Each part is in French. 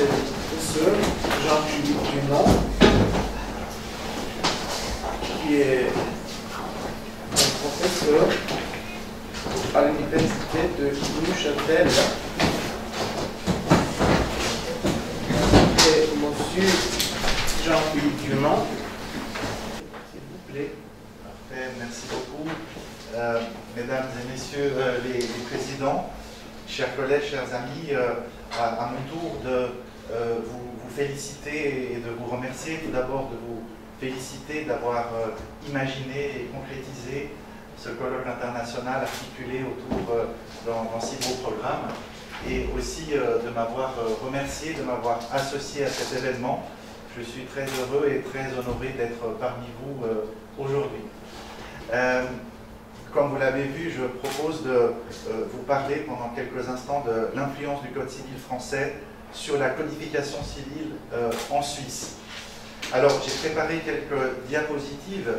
c'est le professeur Jean-Philippe Dumont, qui est un professeur à l'université de Neuchâtel. Et monsieur Jean-Philippe Dumont, s'il vous plaît. Parfait, merci beaucoup. Mesdames et messieurs les présidents, chers collègues, chers amis, à mon tour de vous féliciter et de vous remercier. Tout d'abord de vous féliciter d'avoir imaginé et concrétisé ce colloque international articulé autour d'un si beau programme, et aussi de m'avoir remercié, de m'avoir associé à cet événement. Je suis très heureux et très honoré d'être parmi vous aujourd'hui. Comme vous l'avez vu, je propose de vous parler pendant quelques instants de l'influence du Code civil français sur la codification civile en Suisse. Alors, j'ai préparé quelques diapositives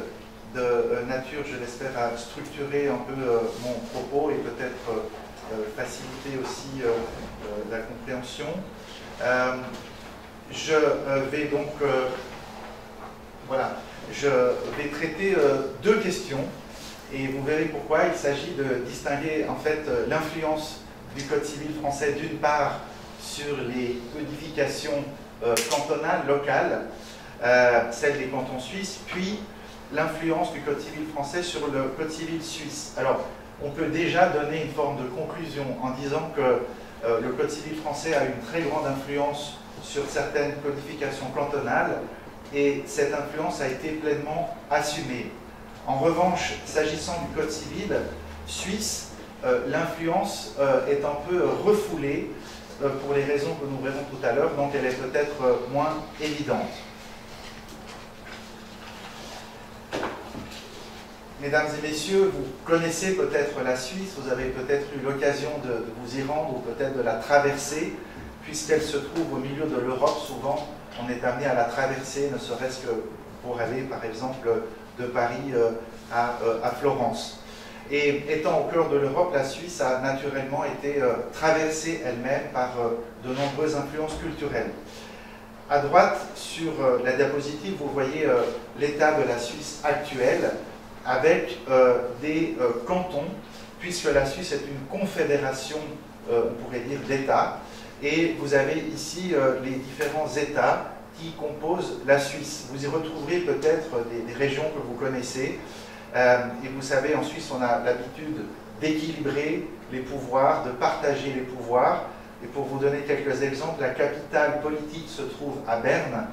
de nature, je l'espère, à structurer un peu mon propos et peut-être faciliter aussi la compréhension. Je vais donc, voilà, je vais traiter deux questions. Et vous verrez pourquoi. Il s'agit de distinguer en fait l'influence du Code civil français d'une part sur les codifications cantonales, locales, celles des cantons suisses, puis l'influence du Code civil français sur le Code civil suisse. Alors, on peut déjà donner une forme de conclusion en disant que le Code civil français a une très grande influence sur certaines codifications cantonales, et cette influence a été pleinement assumée. En revanche, s'agissant du Code civil suisse, l'influence est un peu refoulée pour les raisons que nous verrons tout à l'heure, donc elle est peut-être moins évidente. Mesdames et messieurs, vous connaissez peut-être la Suisse, vous avez peut-être eu l'occasion de vous y rendre ou peut-être de la traverser, puisqu'elle se trouve au milieu de l'Europe. Souvent, on est amené à la traverser, ne serait-ce que pour aller, par exemple, de Paris à Florence. Et étant au cœur de l'Europe, la Suisse a naturellement été traversée elle-même par de nombreuses influences culturelles. À droite, sur la diapositive, vous voyez l'état de la Suisse actuelle avec des cantons, puisque la Suisse est une confédération, on pourrait dire, d'États. Et vous avez ici les différents États qui composent la Suisse. Vous y retrouverez peut-être des régions que vous connaissez. Et vous savez, en Suisse, on a l'habitude d'équilibrer les pouvoirs, de partager les pouvoirs. Et pour vous donner quelques exemples, la capitale politique se trouve à Berne,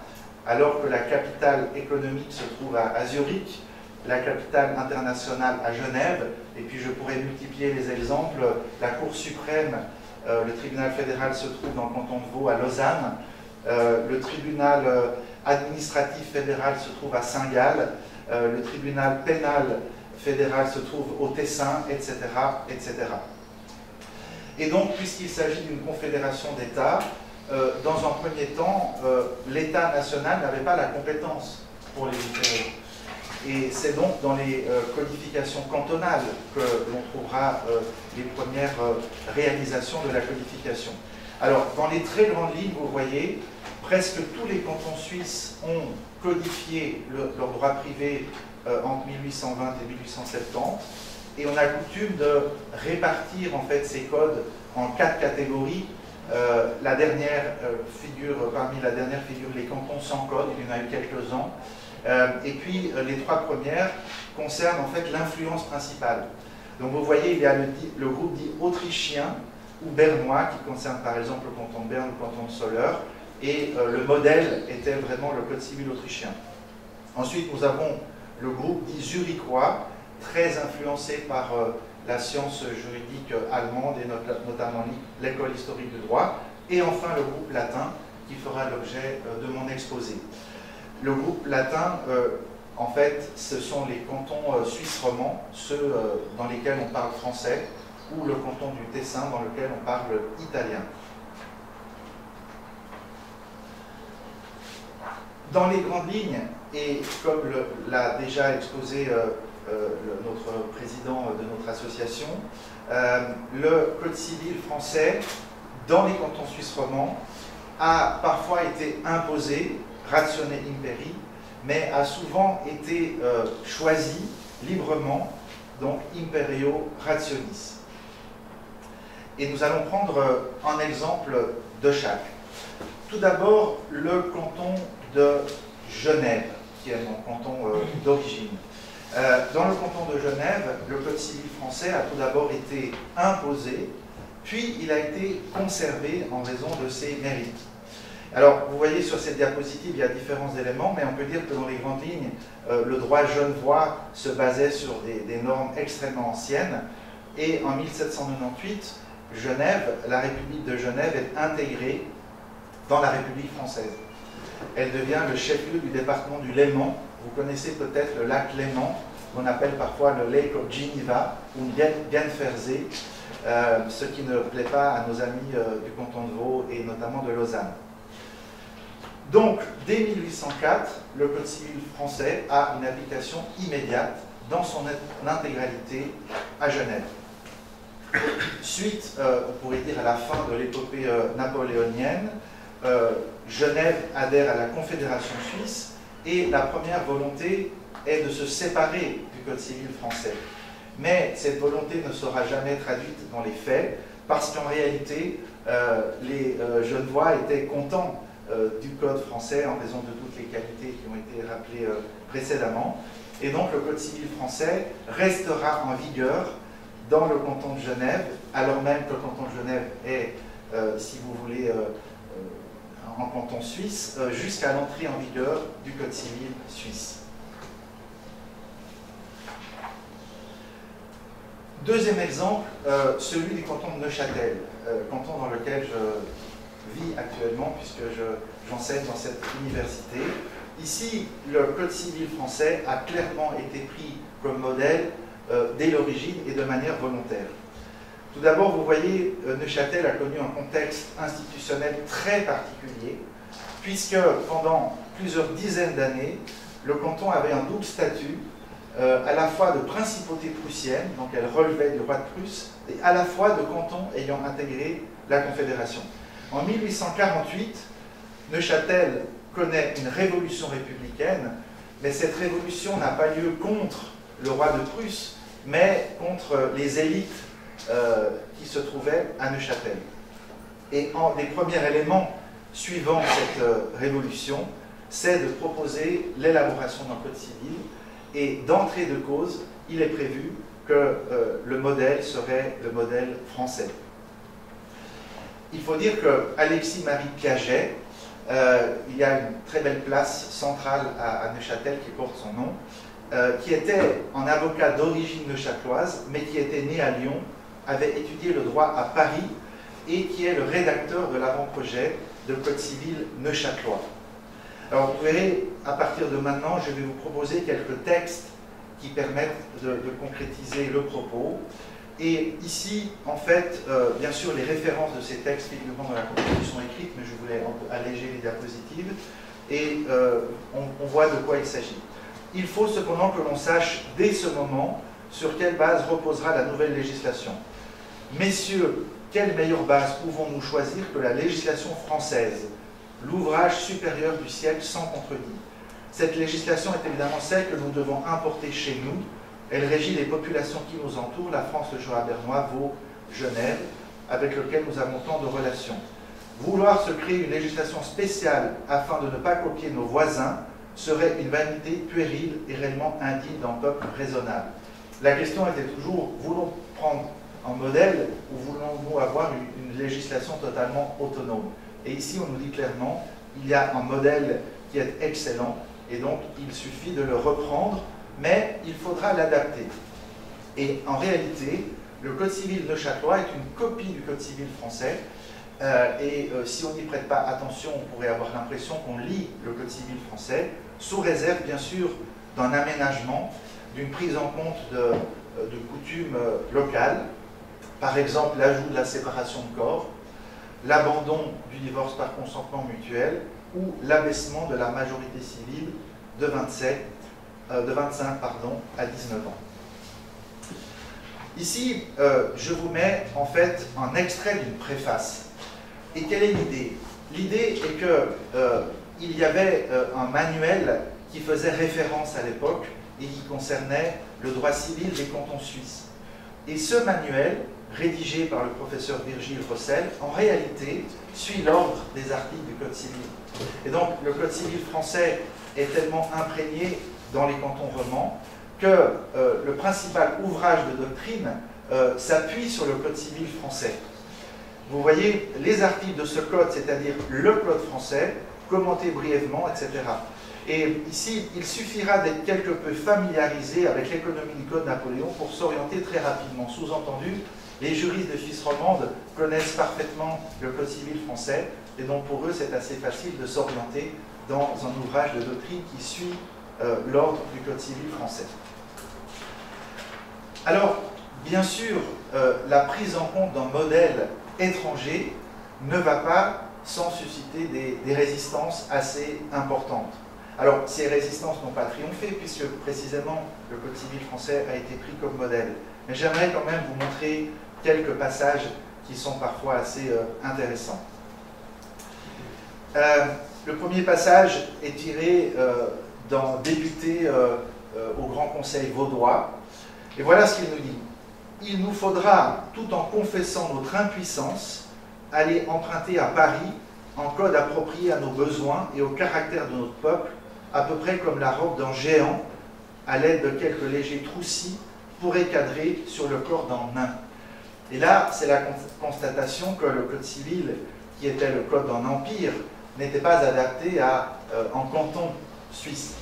alors que la capitale économique se trouve à Zurich, la capitale internationale à Genève. Et puis je pourrais multiplier les exemples. La Cour suprême, le tribunal fédéral se trouve dans le canton de Vaud à Lausanne. Le tribunal administratif fédéral se trouve à Saint-Gall, le tribunal pénal fédéral se trouve au Tessin, etc., etc. Et donc, puisqu'il s'agit d'une confédération d'États, dans un premier temps, l'État national n'avait pas la compétence pour légiférer. Et c'est donc dans les codifications cantonales que l'on trouvera les premières réalisations de la codification. Alors, dans les très grandes lignes, vous voyez, presque tous les cantons suisses ont codifié leur droit privé entre 1820 et 1870, et on a coutume de répartir en fait ces codes en 4 catégories. La dernière figure, parmi la dernière figure, les cantons sans code, il y en a eu quelques-uns, et puis les 3 premières concernent en fait l'influence principale. Donc vous voyez, il y a le groupe dit autrichien ou bernois, qui concerne par exemple le canton de Berne ou le canton de Soleure, et le modèle était vraiment le Code civil autrichien. Ensuite, nous avons le groupe dit zurichois, très influencé par la science juridique allemande et notamment l'école historique du droit, et enfin le groupe latin, qui fera l'objet de mon exposé. Le groupe latin, en fait, ce sont les cantons suisses romans, ceux dans lesquels on parle français, ou le canton du Tessin, dans lequel on parle italien. Dans les grandes lignes, et comme l'a déjà exposé notre président de notre association, le Code civil français, dans les cantons suisses romans, a parfois été imposé, ratione imperi, mais a souvent été choisi librement, donc imperio rationis. Et nous allons prendre un exemple de chaque. Tout d'abord, le canton de Genève, qui est mon canton d'origine. Dans le canton de Genève, le Code civil français a tout d'abord été imposé, puis il a été conservé en raison de ses mérites. Alors, vous voyez sur cette diapositive, il y a différents éléments, mais on peut dire que dans les grandes lignes, le droit genevois se basait sur des normes extrêmement anciennes, et en 1798, Genève, la République de Genève est intégrée dans la République française. Elle devient le chef-lieu du département du Léman. Vous connaissez peut-être le lac Léman, qu'on appelle parfois le Lake of Geneva, ou Genfersee, ce qui ne plaît pas à nos amis du canton de Vaud et notamment de Lausanne. Donc, dès 1804, le Code civil français a une application immédiate dans son intégralité à Genève. Suite, on pourrait dire à la fin de l'épopée napoléonienne, Genève adhère à la Confédération suisse et la première volonté est de se séparer du Code civil français. Mais cette volonté ne sera jamais traduite dans les faits parce qu'en réalité, les Genevois étaient contents du Code français en raison de toutes les qualités qui ont été rappelées précédemment. Et donc le Code civil français restera en vigueur dans le canton de Genève, alors même que le canton de Genève est, si vous voulez, en canton suisse, jusqu'à l'entrée en vigueur du Code civil suisse. Deuxième exemple, celui du canton de Neuchâtel, canton dans lequel je vis actuellement puisque j'enseigne dans cette université. Ici, le Code civil français a clairement été pris comme modèle dès l'origine et de manière volontaire. Tout d'abord, vous voyez, Neuchâtel a connu un contexte institutionnel très particulier, puisque pendant plusieurs dizaines d'années, le canton avait un double statut, à la fois de principauté prussienne, donc elle relevait du roi de Prusse, et à la fois de canton ayant intégré la Confédération. En 1848, Neuchâtel connaît une révolution républicaine, mais cette révolution n'a pas lieu contre le roi de Prusse, mais contre les élites qui se trouvaient à Neuchâtel. Et un des premiers éléments suivant cette révolution, c'est de proposer l'élaboration d'un code civil, et d'entrée de cause, il est prévu que le modèle serait le modèle français. Il faut dire qu'Alexis-Marie Piaget, il y a une très belle place centrale à Neuchâtel qui porte son nom, qui était un avocat d'origine neuchâteloise, mais qui était né à Lyon, avait étudié le droit à Paris et qui est le rédacteur de l'avant-projet de Code civil neuchâtelois. Alors vous verrez, à partir de maintenant, je vais vous proposer quelques textes qui permettent de concrétiser le propos. Et ici, en fait, bien sûr, les références de ces textes figurent dans la constitution écrite, mais je voulais un peu alléger les diapositives, et on voit de quoi il s'agit. Il faut cependant que l'on sache dès ce moment sur quelle base reposera la nouvelle législation. Messieurs, quelle meilleure base pouvons-nous choisir que la législation française, l'ouvrage supérieur du siècle sans contredit? Cette législation est évidemment celle que nous devons importer chez nous. Elle régit les populations qui nous entourent, la France, le Jura bernois, Vaud, Genève, avec lequel nous avons tant de relations. Vouloir se créer une législation spéciale afin de ne pas copier nos voisins serait une vanité puérile et réellement indigne d'un peuple raisonnable. La question était toujours, voulons prendre un modèle ou voulons-nous avoir une législation totalement autonome? Et ici, on nous dit clairement, il y a un modèle qui est excellent, et donc il suffit de le reprendre, mais il faudra l'adapter. Et en réalité, le Code civil neuchâtelois est une copie du Code civil français, si on n'y prête pas attention, on pourrait avoir l'impression qu'on lit le Code civil français, sous réserve bien sûr d'un aménagement, d'une prise en compte de coutumes locales, par exemple l'ajout de la séparation de corps, l'abandon du divorce par consentement mutuel ou l'abaissement de la majorité civile de 25 à 19 ans. Ici, je vous mets en fait un extrait d'une préface. Et quelle est l'idée? L'idée est qu'il y avait un manuel qui faisait référence à l'époque et qui concernait le droit civil des cantons suisses. Et ce manuel, rédigé par le professeur Virgile Rossel, en réalité suit l'ordre des articles du Code civil. Et donc le Code civil français est tellement imprégné dans les cantons romans que le principal ouvrage de doctrine s'appuie sur le Code civil français. Vous voyez les articles de ce code, c'est-à-dire le Code français, commentés brièvement, etc. Et ici, il suffira d'être quelque peu familiarisé avec l'économie du Code Napoléon pour s'orienter très rapidement. Sous-entendu, les juristes de Suisse romande connaissent parfaitement le Code civil français, et donc pour eux, c'est assez facile de s'orienter dans un ouvrage de doctrine qui suit l'ordre du Code civil français. Alors, bien sûr, la prise en compte d'un modèle étranger ne va pas sans susciter des résistances assez importantes. Alors, ces résistances n'ont pas triomphé, puisque précisément le Code civil français a été pris comme modèle. Mais j'aimerais quand même vous montrer quelques passages qui sont parfois assez intéressants. Le premier passage est tiré d'un député au Grand Conseil vaudois. Et voilà ce qu'il nous dit. « Il nous faudra, tout en confessant notre impuissance, aller emprunter à Paris un code approprié à nos besoins et au caractère de notre peuple, à peu près comme la robe d'un géant, à l'aide de quelques légers troussis, pourrait cadrer sur le corps d'un nain. » Et là, c'est la constatation que le Code civil, qui était le code d'un empire, n'était pas adapté à un canton suisse.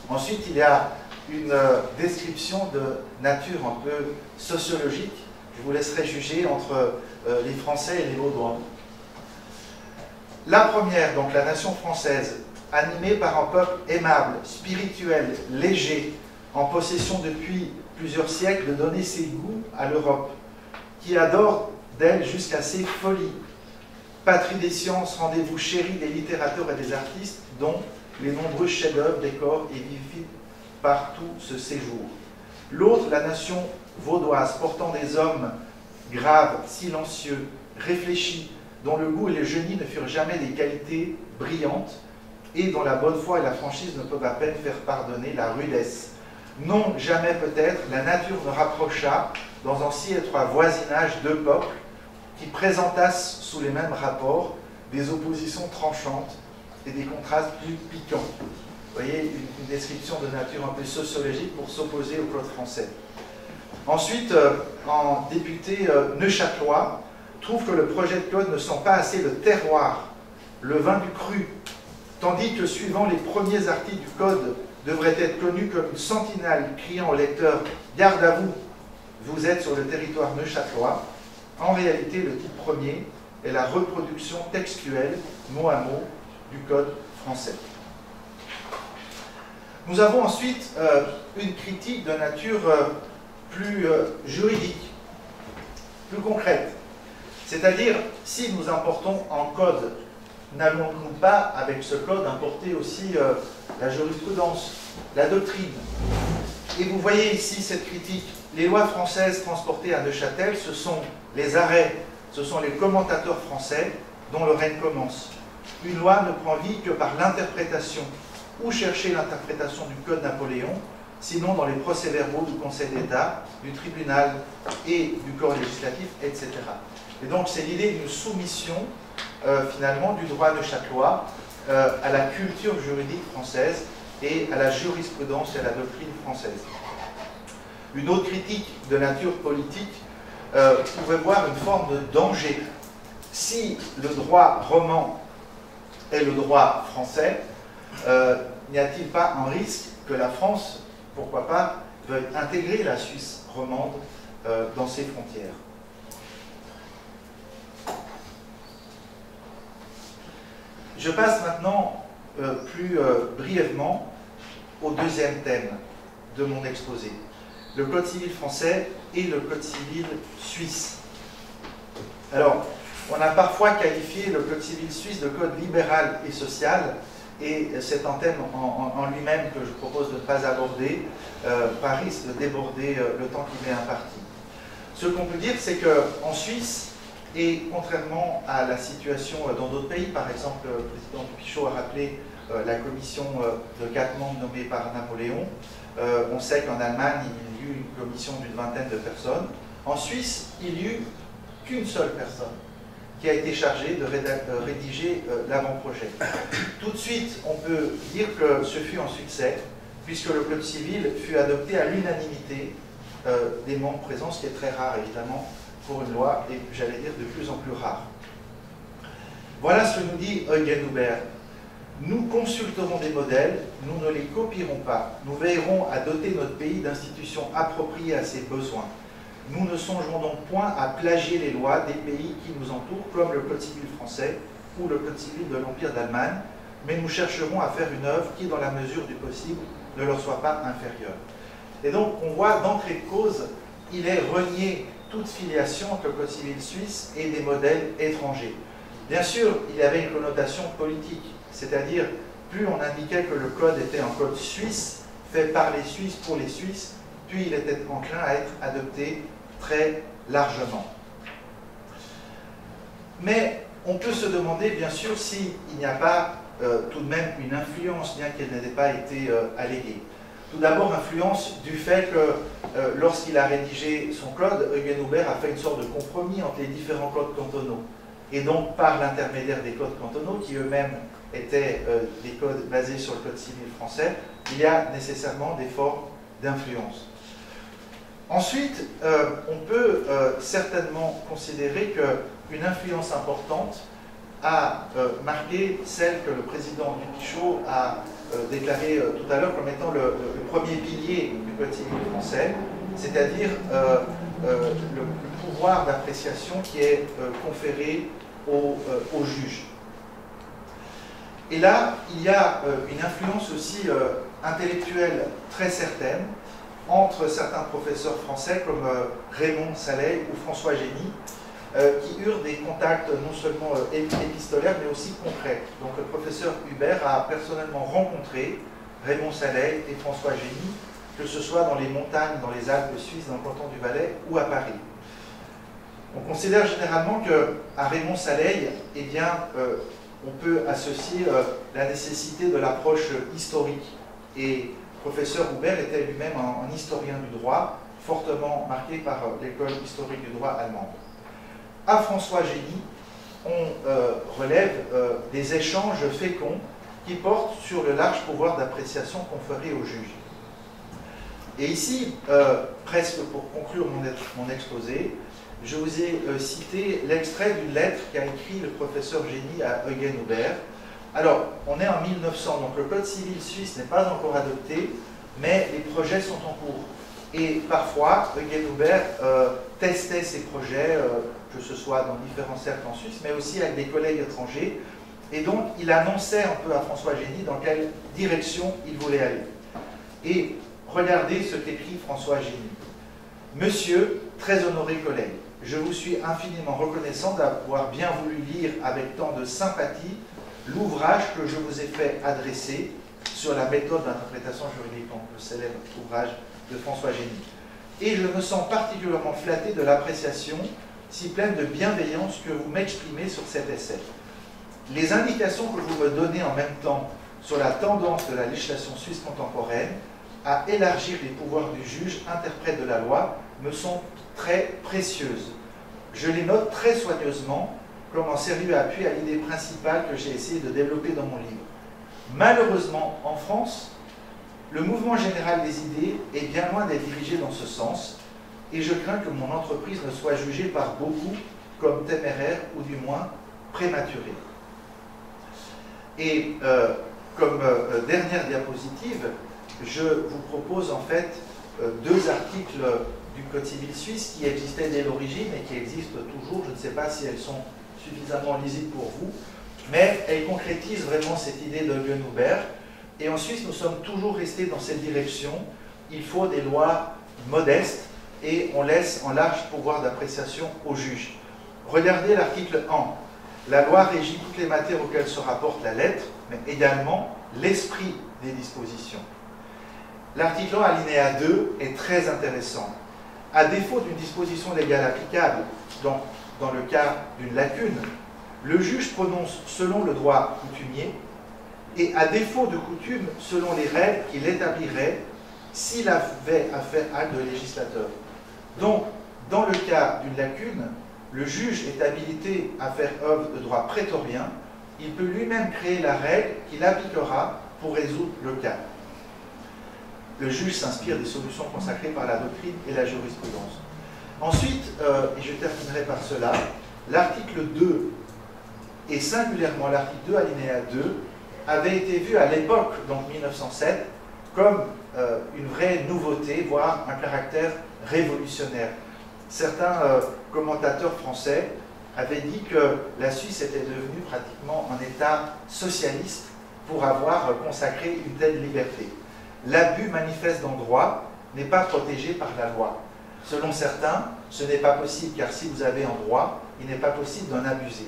Ensuite, il y a une description de nature un peu sociologique. Je vous laisserai juger entre les Français et les Vaudois. La première, donc la nation française, animée par un peuple aimable, spirituel, léger, en possession depuis plusieurs siècles de donner ses goûts à l'Europe, qui adore d'elle jusqu'à ses folies. Patrie des sciences, rendez-vous chéri des littérateurs et des artistes, dont les nombreux chefs-d'œuvre décorent et vivifient par tout ce séjour. L'autre, la nation vaudoise, portant des hommes graves, silencieux, réfléchis, dont le goût et le génie ne furent jamais des qualités brillantes, et dont la bonne foi et la franchise ne peuvent à peine faire pardonner la rudesse. Non, jamais peut-être, la nature ne rapprocha, dans un si étroit voisinage, deux peuples, qui présentassent sous les mêmes rapports des oppositions tranchantes et des contrastes plus piquants. Vous voyez, une description de nature un peu sociologique pour s'opposer au code français. Ensuite, un député neuchâtelois trouve que le projet de code ne sent pas assez le terroir, le vin du cru, tandis que, suivant les premiers articles du code, devrait être connu comme une sentinelle criant au lecteur « Garde à vous, vous êtes sur le territoire neuchâtelois ». En réalité, le titre premier est la reproduction textuelle, mot à mot, du code français. Nous avons ensuite une critique de nature plus juridique, plus concrète. C'est-à-dire, si nous importons un code, n'allons-nous pas, avec ce code, importer aussi la jurisprudence, la doctrine? Et vous voyez ici cette critique. Les lois françaises transportées à Neuchâtel, ce sont les arrêts, ce sont les commentateurs français dont le règne commence. Une loi ne prend vie que par l'interprétation. Où chercher l'interprétation du Code Napoléon, sinon dans les procès-verbaux du Conseil d'État, du tribunal et du corps législatif, etc. Et donc c'est l'idée d'une soumission, finalement, du droit neuchâtelois à la culture juridique française et à la jurisprudence et à la doctrine française. Une autre critique de nature politique pouvait voir une forme de danger. Si le droit roman est le droit français, n'y a-t-il pas un risque que la France, pourquoi pas, veuille intégrer la Suisse romande dans ses frontières? Je passe maintenant plus brièvement au deuxième thème de mon exposé, le Code civil français et le Code civil suisse. Alors, on a parfois qualifié le Code civil suisse de code libéral et social, et c'est un thème en lui-même que je propose de ne pas aborder, par risque de déborder le temps qui m'est imparti. Ce qu'on peut dire, c'est qu'en Suisse, Et contrairement à la situation dans d'autres pays, par exemple, le président Pichot a rappelé la commission de 4 membres nommés par Napoléon. On sait qu'en Allemagne, il y a eu une commission d'une vingtaine de personnes. En Suisse, il n'y a eu qu'une seule personne qui a été chargée de rédiger l'avant-projet. Tout de suite, on peut dire que ce fut un succès, puisque le Code civil fut adopté à l'unanimité des membres présents, ce qui est très rare, évidemment, pour une loi, et j'allais dire de plus en plus rare. Voilà ce que nous dit Eugen Huber. Nous consulterons des modèles, nous ne les copierons pas. Nous veillerons à doter notre pays d'institutions appropriées à ses besoins. Nous ne songerons donc point à plagier les lois des pays qui nous entourent, comme le Code civil français ou le Code civil de l'Empire d'Allemagne, mais nous chercherons à faire une œuvre qui, dans la mesure du possible, ne leur soit pas inférieure. Et donc, on voit d'entrée de cause, il est renié toute filiation entre le Code civil suisse et des modèles étrangers. Bien sûr, il y avait une connotation politique, c'est-à-dire, plus on indiquait que le code était un code suisse, fait par les Suisses pour les Suisses, puis il était enclin à être adopté très largement. Mais on peut se demander, bien sûr, s'il n'y a pas tout de même une influence, bien qu'elle n'ait pas été alléguée. Tout d'abord, influence du fait que lorsqu'il a rédigé son code, Eugen Huber a fait une sorte de compromis entre les différents codes cantonaux. Et donc, par l'intermédiaire des codes cantonaux, qui eux-mêmes étaient des codes basés sur le Code civil français, il y a nécessairement des formes d'influence. Ensuite, on peut certainement considérer qu'une influence importante a marqué celle que le président Pichot a déclarée tout à l'heure comme étant le premier pilier du Code civil français, c'est-à-dire le pouvoir d'appréciation qui est conféré aux juges. Et là, il y a une influence aussi intellectuelle très certaine entre certains professeurs français comme Raymond Saleil ou François Génie, qui eurent des contacts non seulement épistolaires, mais aussi concrets. Donc le professeur Huber a personnellement rencontré Raymond Saleil et François Génie, que ce soit dans les montagnes, dans les Alpes suisses, dans le canton du Valais ou à Paris. On considère généralement qu'à Raymond Saleil, eh bien, on peut associer la nécessité de l'approche historique. Et le professeur Huber était lui-même un historien du droit, fortement marqué par l'école historique du droit allemande. À François Génie, on relève des échanges féconds qui portent sur le large pouvoir d'appréciation conféré aux juges. Et ici, presque pour conclure mon exposé, je vous ai cité l'extrait d'une lettre qu'a écrit le professeur Génie à Eugen Huber. Alors, on est en 1900, donc le Code civil suisse n'est pas encore adopté, mais les projets sont en cours. Et parfois, Eugen Huber testait ces projets, que ce soit dans différents cercles en Suisse, mais aussi avec des collègues étrangers. Et donc, il annonçait un peu à François Génie dans quelle direction il voulait aller. Et regardez ce qu'écrit François Génie. « Monsieur, très honoré collègue, je vous suis infiniment reconnaissant d'avoir bien voulu lire avec tant de sympathie l'ouvrage que je vous ai fait adresser sur la méthode d'interprétation juridique, donc le célèbre ouvrage de François Génie. Et je me sens particulièrement flatté de l'appréciation si pleine de bienveillance que vous m'exprimez sur cet essai. Les indications que vous me donnez en même temps sur la tendance de la législation suisse contemporaine à élargir les pouvoirs du juge interprète de la loi me sont très précieuses. Je les note très soigneusement comme un sérieux appui à l'idée principale que j'ai essayé de développer dans mon livre. Malheureusement, en France, le mouvement général des idées est bien loin d'être dirigé dans ce sens, et je crains que mon entreprise ne soit jugée par beaucoup comme téméraire ou du moins prématurée. Et comme dernière diapositive, je vous propose en fait deux articles du Code civil suisse qui existaient dès l'origine et qui existent toujours. Je ne sais pas si elles sont suffisamment lisibles pour vous, mais elles concrétisent vraiment cette idée de Eugen Huber. Et en Suisse, nous sommes toujours restés dans cette direction. Il faut des lois modestes et on laisse un large pouvoir d'appréciation aux juges. Regardez l'article 1. La loi régit toutes les matières auxquelles se rapporte la lettre, mais également l'esprit des dispositions. L'article 1, alinéa 2, est très intéressant. À défaut d'une disposition légale applicable, donc dans le cas d'une lacune, le juge prononce selon le droit coutumier et à défaut de coutume selon les règles qu'il établirait s'il avait affaire à de législateur. Donc, dans le cas d'une lacune, le juge est habilité à faire œuvre de droit prétorien. Il peut lui-même créer la règle qu'il appliquera pour résoudre le cas. Le juge s'inspire des solutions consacrées par la doctrine et la jurisprudence. Ensuite, et je terminerai par cela, l'article 2, et singulièrement l'article 2 alinéa 2, avait été vu à l'époque, donc 1907, comme une vraie nouveauté, voire un caractère révolutionnaire. Certains commentateurs français avaient dit que la Suisse était devenue pratiquement un État socialiste pour avoir consacré une telle liberté. L'abus manifeste d'en droit n'est pas protégé par la loi. Selon certains, ce n'est pas possible, car si vous avez un droit, il n'est pas possible d'en abuser.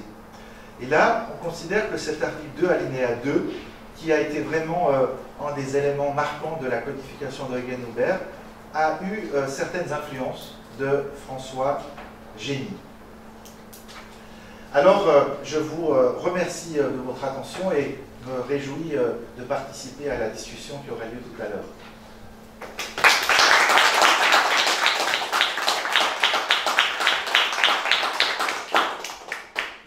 Et là, on considère que cet article 2, alinéa 2, qui a été vraiment un des éléments marquants de la codification de Eugen-Huber, a eu certaines influences de François Génie. Alors, je vous remercie de votre attention et me réjouis de participer à la discussion qui aura lieu tout à l'heure.